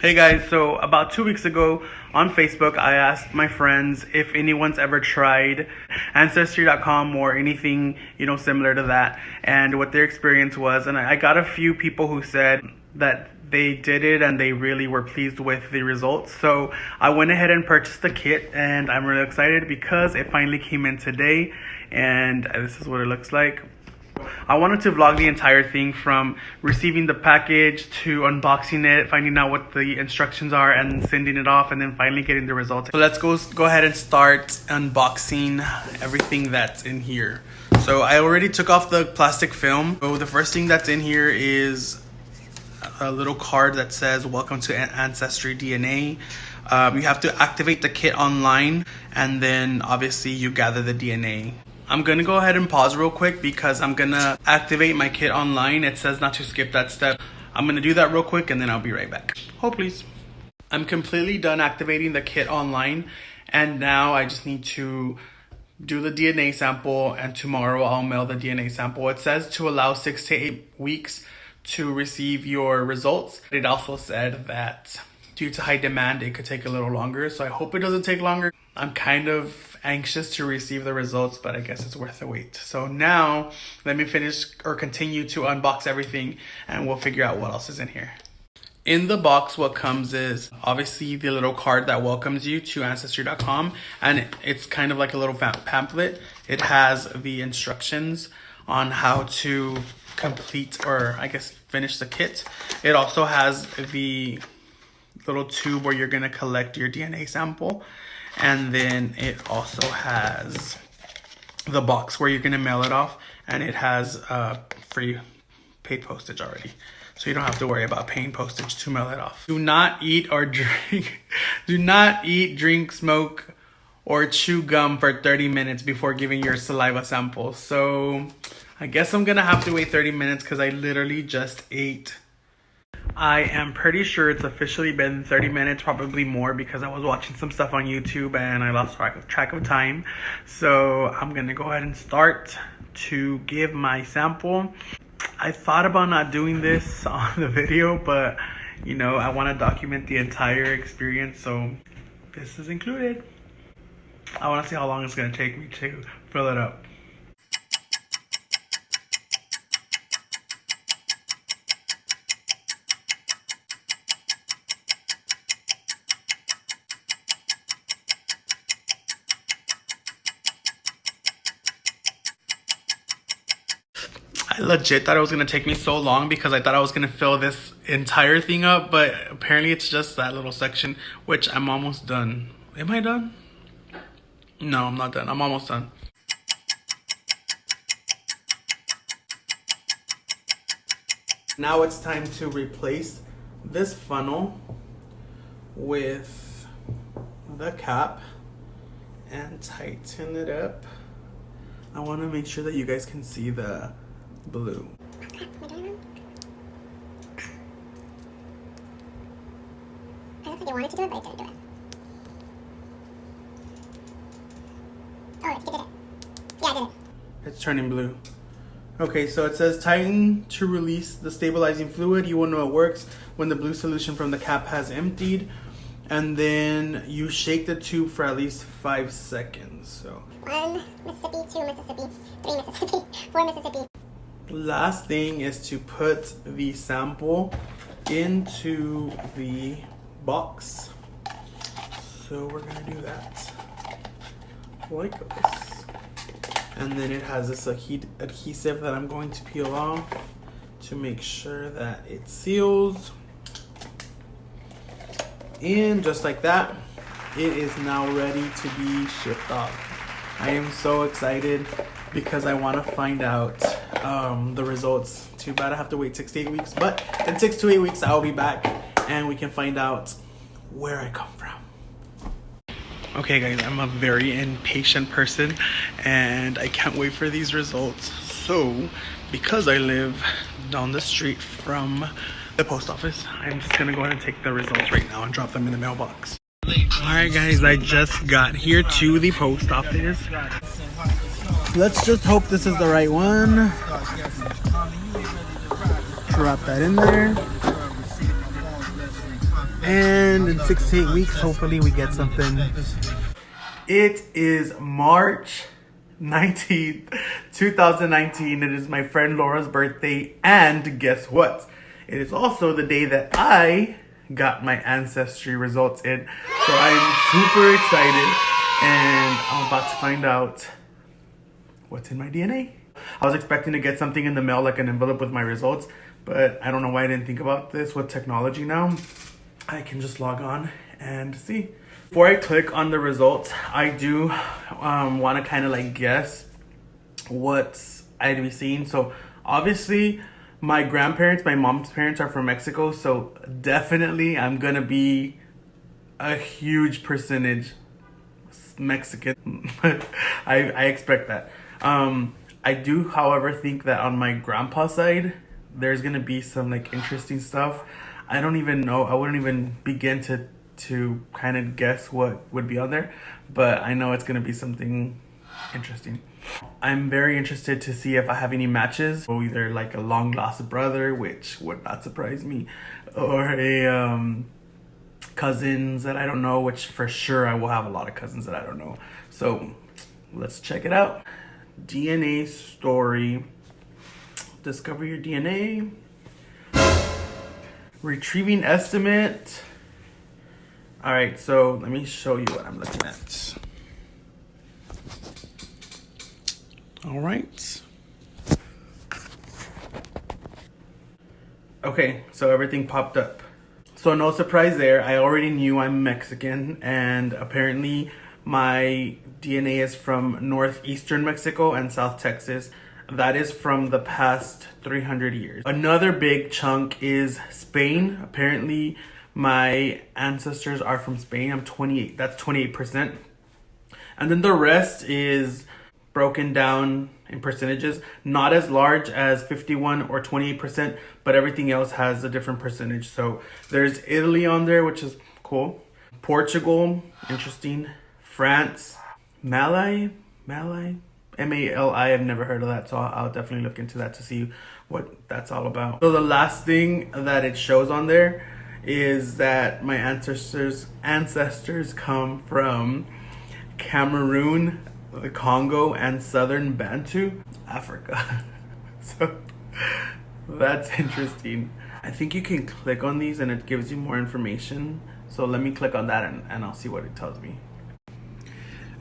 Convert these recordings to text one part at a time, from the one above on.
Hey guys, so about 2 weeks ago on Facebook, I asked my friends if anyone's ever tried Ancestry.com or anything, similar to that, and what their experience was. And I got a few people who said that they did it and they really were pleased with the results. So I went ahead and purchased the kit, and I'm really excited because it finally came in today, and this is what it looks like. I wanted to vlog the entire thing from receiving the package to unboxing it, finding out what the instructions are, and sending it off, and then finally getting the results. So let's go ahead and start unboxing everything that's in here. So I already took off the plastic film. So the first thing that's in here is a little card that says welcome to Ancestry DNA. You have to activate the kit online, and then obviously you gather the DNA. I'm gonna go ahead and pause real quick because I'm gonna activate my kit online. It says not to skip that step. I'm gonna do that real quick and then I'll be right back. Hold please. I'm completely done activating the kit online, and now I just need to do the DNA sample, and tomorrow I'll mail the DNA sample. It says to allow 6 to 8 weeks to receive your results. It also said that due to high demand, it could take a little longer, so I hope it doesn't take longer. I'm kind of anxious to receive the results, but I guess it's worth the wait. So now let me finish or continue to unbox everything, and we'll figure out what else is in here. In the box, what comes is obviously the little card that welcomes you to Ancestry.com, and it's kind of like a little pamphlet. It has the instructions on how to complete, or I guess finish the kit. It also has the little tube where you're gonna collect your DNA sample, and then it also has the box where you're gonna mail it off, and it has free paid postage already, so you don't have to worry about paying postage to mail it off. Do not eat or drink do not eat, drink, smoke, or chew gum for 30 minutes before giving your saliva sample. So I guess I'm gonna have to wait 30 minutes because I literally just ate. I am pretty sure it's officially been 30 minutes, probably more, because I was watching some stuff on YouTube and I lost track of time. So I'm gonna go ahead and start to give my sample. I thought about not doing this on the video, but I want to document the entire experience, so this is included. I want to see how long it's gonna take me to fill it up. I legit thought it was going to take me so long because I thought I was going to fill this entire thing up, but apparently it's just that little section, which I'm almost done. Am I done? No, I'm not done. I'm almost done. Now it's time to replace this funnel with the cap and tighten it up. I want to make sure that you guys can see the blue. I don't think I wanted to do it, but I didn't do it. Oh, I did it. Yeah, I did it. It's turning blue. Okay, so it says tighten to release the stabilizing fluid. You will know it works when the blue solution from the cap has emptied. And then you shake the tube for at least 5 seconds. So 1 Mississippi, 2 Mississippi, 3 Mississippi, 4 Mississippi. Last thing is to put the sample into the box. So we're gonna do that like this. And then it has this adhesive that I'm going to peel off to make sure that it seals. And just like that, it is now ready to be shipped off. I am so excited because I want to find out the results. Too bad I have to wait 6 to 8 weeks, but in 6 to 8 weeks I'll be back and we can find out where I come from. Okay guys, I'm a very impatient person and I can't wait for these results. So because I live down the street from the post office, I'm just gonna go ahead and take the results right now and drop them in the mailbox. Alright guys, I just got here to the post office. Let's just hope this is the right one. Drop that in there. And in 6 to 8 weeks, hopefully we get something. It is March 19th, 2019. It is my friend Laura's birthday. And guess what? It is also the day that I got my Ancestry results in. So I'm super excited. And I'm about to find out what's in my DNA. I was expecting to get something in the mail, like an envelope with my results. But I don't know why I didn't think about this. With technology now, I can just log on and see. Before I click on the results, I do want to kind of like guess what I'd be seeing. So obviously my grandparents, my mom's parents are from Mexico. So definitely I'm going to be a huge percentage Mexican. I expect that. I do, however, think that on my grandpa's side, there's going to be some like interesting stuff. I don't even know. I wouldn't even begin to kind of guess what would be on there, but I know it's going to be something interesting. I'm very interested to see if I have any matches, or either like a long lost brother, which would not surprise me, or a cousins that I don't know, which for sure I will have a lot of cousins that I don't know. So let's check it out. DNA story. Discover your DNA. Retrieving estimate. All right, so let me show you what I'm looking at. All right. Okay, so everything popped up. So no surprise there. I already knew I'm Mexican, and apparently my DNA is from northeastern Mexico and South Texas. That is from the past 300 years. Another big chunk is Spain. Apparently my ancestors are from Spain. I'm 28. That's 28%. And then the rest is broken down in percentages. Not as large as 51 or 28%, but everything else has a different percentage. So there's Italy on there, which is cool. Portugal, interesting. France, Malay, M-A-L-I, I've never heard of that, so I'll definitely look into that to see what that's all about. So the last thing that it shows on there is that my ancestors come from Cameroon, the Congo, and southern Bantu, Africa. So that's interesting. I think you can click on these and it gives you more information. So let me click on that and I'll see what it tells me.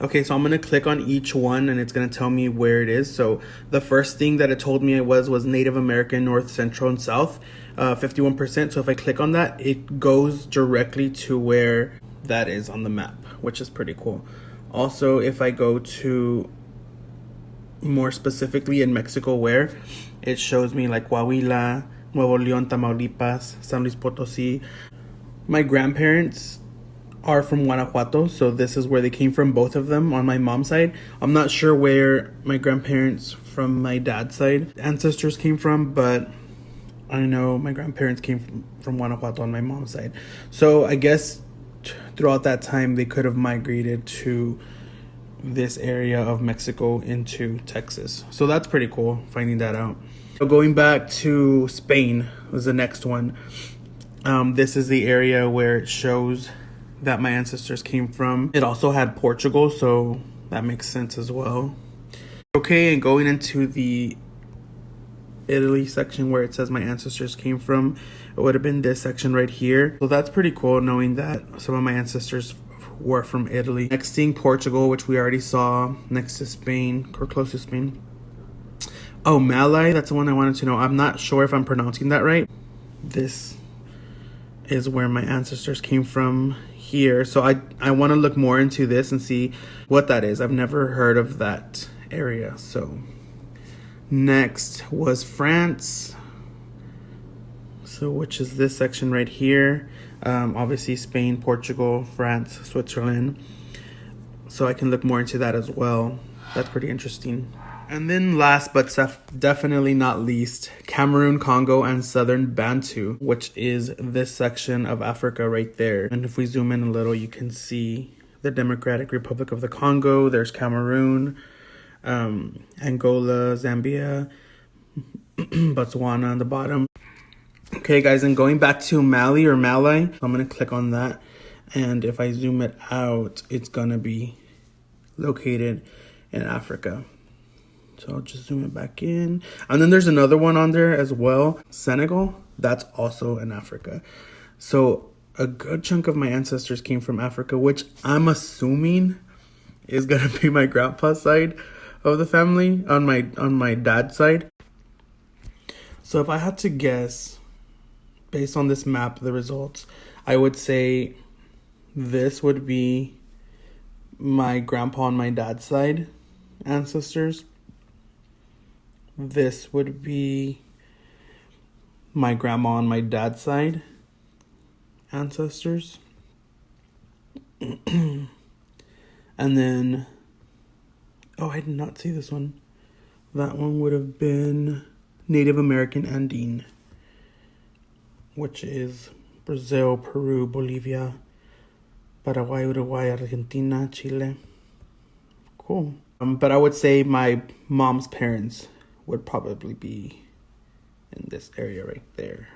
Okay, so I'm gonna click on each one and it's gonna tell me where it is. So the first thing that it told me it was Native American, North, Central, and South, 51%. So if I click on that, it goes directly to where that is on the map, which is pretty cool. Also, if I go to more specifically in Mexico where, it shows me like Coahuila, Nuevo León, Tamaulipas, San Luis Potosí. My grandparents are from Guanajuato, so this is where they came from, both of them on my mom's side. I'm not sure where my grandparents from my dad's side ancestors came from, but I know my grandparents came from Guanajuato on my mom's side. So I guess throughout that time they could have migrated to this area of Mexico into Texas. So that's pretty cool finding that out. So going back to Spain was the next one. This is the area where it shows that my ancestors came from. It also had Portugal, so that makes sense as well. Okay, and going into the Italy section where it says my ancestors came from, it would have been this section right here. So that's pretty cool knowing that some of my ancestors were from Italy. Next thing, Portugal, which we already saw, next to Spain, or close to Spain. Oh, Malay, that's the one I wanted to know. I'm not sure if I'm pronouncing that right. This is where my ancestors came from here. So I want to look more into this and see what that is. I've never heard of that area. So next was France. So which is this section right here. Obviously Spain, Portugal, France, Switzerland. So I can look more into that as well. That's pretty interesting. And then last but definitely not least, Cameroon, Congo, and southern Bantu, which is this section of Africa right there. And if we zoom in a little, you can see the Democratic Republic of the Congo. There's Cameroon, Angola, Zambia, Botswana on the bottom. Okay guys, and going back to Mali or Malai, I'm gonna click on that, and if I zoom it out, it's gonna be located in Africa. So I'll just zoom it back in. And then there's another one on there as well, Senegal, that's also in Africa. So a good chunk of my ancestors came from Africa, which I'm assuming is gonna be my grandpa's side of the family on my dad's side. So if I had to guess, based on this map, the results, I would say this would be my grandpa on my dad's side ancestors. This would be my grandma on my dad's side ancestors. And then, oh, I did not see this one. That one would have been Native American Andine, which is Brazil, Peru, Bolivia, Paraguay, Uruguay, Argentina, Chile. Cool. But I would say my mom's parents would probably be in this area right there.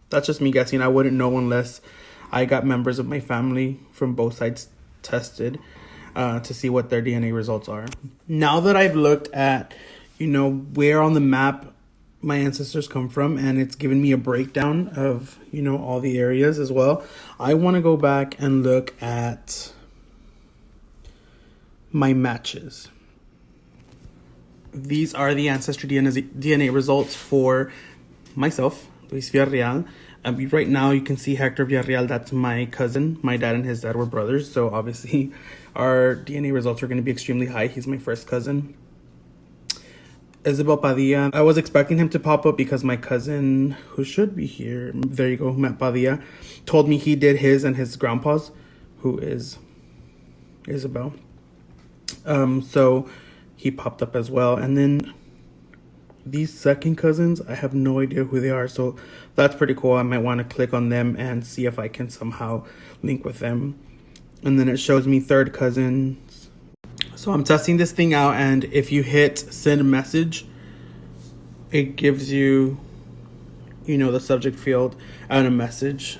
That's just me guessing. I wouldn't know unless I got members of my family from both sides tested to see what their DNA results are. Now that I've looked at, where on the map my ancestors come from, and it's given me a breakdown of, all the areas as well, I want to go back and look at my matches. These are the Ancestry DNA results for myself, Luis Villarreal. Right now you can see Hector Villarreal, that's my cousin. My dad and his dad were brothers, so obviously our DNA results are going to be extremely high. He's my first cousin. Isabel Padilla, I was expecting him to pop up because my cousin, who should be here, there you go, Matt Padilla, told me he did his and his grandpa's, who is Isabel. So he popped up as well. And then these second cousins, I have no idea who they are, so that's pretty cool. I might want to click on them and see if I can somehow link with them. And then it shows me third cousins. So I'm testing this thing out, and if you hit send message, it gives you, the subject field and a message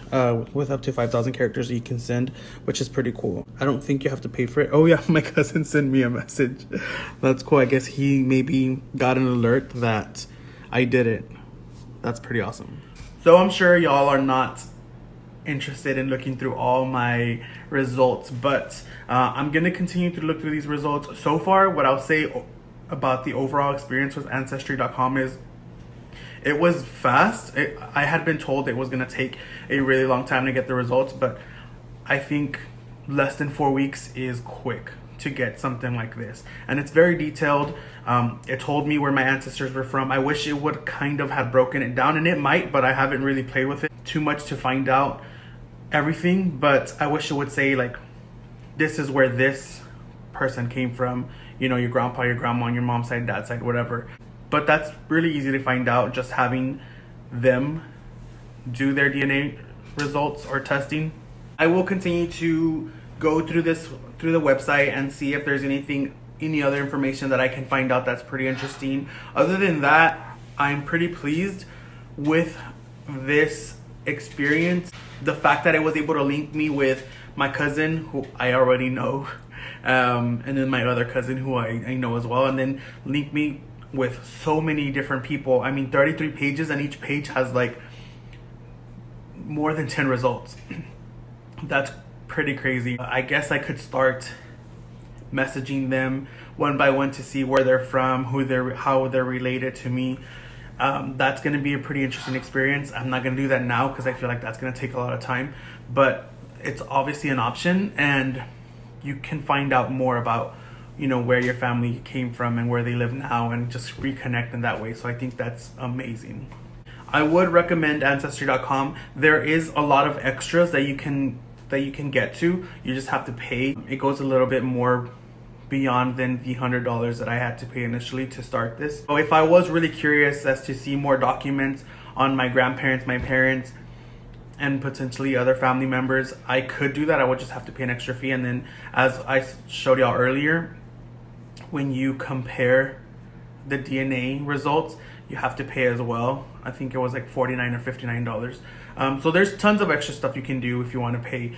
with up to 5,000 characters you can send, which is pretty cool. I don't think you have to pay for it. Oh yeah, my cousin sent me a message. That's cool. I guess he maybe got an alert that I did it. That's pretty awesome. So I'm sure y'all are not interested in looking through all my results, but I'm gonna continue to look through these results. So far, what I'll say about the overall experience with Ancestry.com is it was fast. I had been told it was gonna take a really long time to get the results, but I think less than 4 weeks is quick to get something like this, and it's very detailed. It told me where my ancestors were from. I wish it would kind of have broken it down, and it might, but I haven't really played with it too much to find out everything. But I wish it would say, like, this is where this person came from, your grandpa, your grandma on your mom's side, dad's side, whatever. But that's really easy to find out just having them do their DNA results or testing. I will continue to go through the website and see if there's any other information that I can find out that's pretty interesting. Other than that, I'm pretty pleased with this experience. The fact that it was able to link me with my cousin, who I already know, and then my other cousin who I know as well, and then link me with so many different people. I mean, 33 pages, and each page has like more than 10 results. That's pretty crazy. I guess I could start messaging them one by one to see where they're from, how they're related to me. That's going to be a pretty interesting experience. I'm not going to do that now because I feel like that's going to take a lot of time, but it's obviously an option, and you can find out more about where your family came from and where they live now, and just reconnect in that way. So I think that's amazing. I would recommend Ancestry.com. There is a lot of extras that you can get to. You just have to pay. It goes a little bit more beyond than the $100 that I had to pay initially to start this. So if I was really curious as to see more documents on my grandparents, my parents, and potentially other family members, I could do that. I would just have to pay an extra fee. And then, as I showed y'all earlier, when you compare the DNA results, you have to pay as well. I think it was like $49 or $59. So there's tons of extra stuff you can do if you want to pay.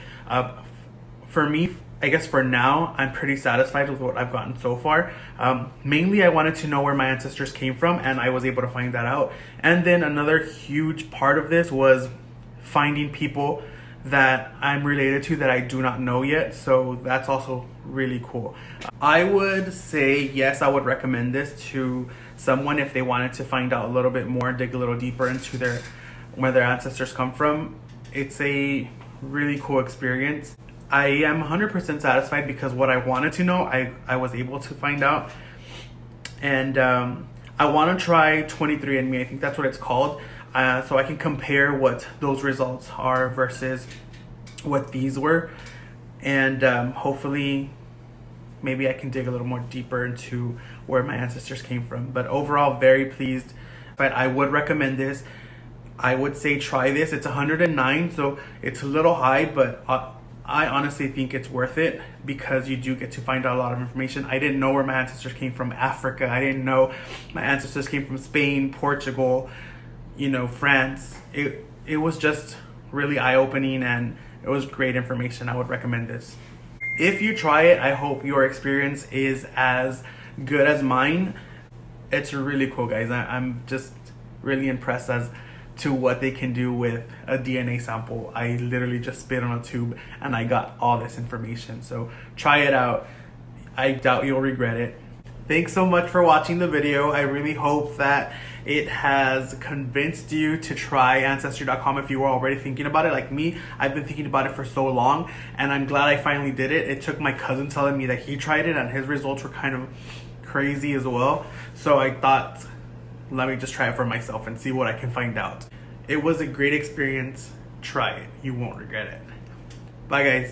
For me, I guess for now, I'm pretty satisfied with what I've gotten so far. Mainly, I wanted to know where my ancestors came from, and I was able to find that out. And then another huge part of this was finding people that I'm related to that I do not know yet. So that's also really cool. I would say, yes, I would recommend this to someone if they wanted to find out a little bit more, dig a little deeper into where their ancestors come from. It's a really cool experience. I am 100% satisfied because what I wanted to know, I was able to find out. And I want to try 23andMe. I think that's what it's called. So I can compare what those results are versus what these were. And hopefully maybe I can dig a little more deeper into where my ancestors came from. But overall, very pleased. But I would recommend this. I would say try this. It's $109, so it's a little high, but I honestly think it's worth it because you do get to find out a lot of information. I didn't know where my ancestors came from Africa. I didn't know my ancestors came from Spain, Portugal, France. It was just really eye-opening, and it was great information. I would recommend this. If you try it, I hope your experience is as good as mine. It's really cool, guys. I'm just really impressed as to what they can do with a DNA sample. I literally just spit on a tube and I got all this information. So try it out. I doubt you'll regret it. Thanks so much for watching the video. I really hope that it has convinced you to try Ancestry.com if you were already thinking about it. Like me, I've been thinking about it for so long, and I'm glad I finally did it. It took my cousin telling me that he tried it and his results were kind of crazy as well. So I thought, let me just try it for myself and see what I can find out. It was a great experience. Try it. You won't regret it. Bye, guys.